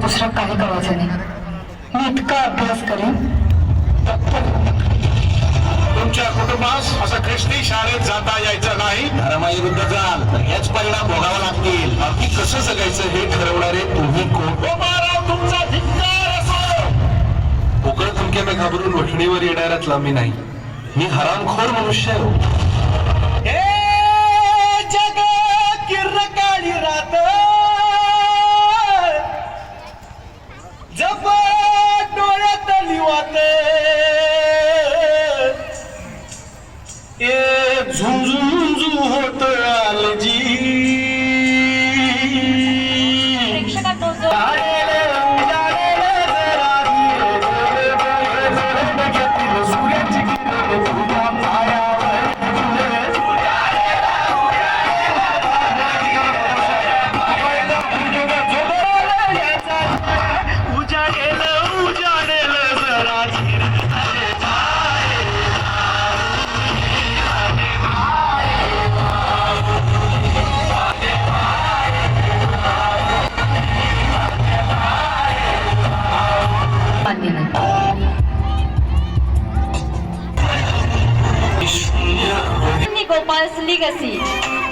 दुसरं काही करायचं नाही. मी इतका अभ्यास करेन. तुमच्या कुटुंबास असं ख्रिस्ती शाळेत जाता यायचं नाही. धर्माविरुद्ध जाल तर हेच परिणाम भोगावा लागतील. बाकी कसं जगायचं हे ठरवणारे तुम्ही कोण? तुमचा धिक्कार असो. पोकळ धमक्याने घाबरून वठणीवर येणाऱ्यातला मी नाही. मी हरामखोर मनुष्य आहे. जग किरकाळी रात जप डोळ्यात लिवात ए झुंझुंझु होत आलजी Gopal's legacy.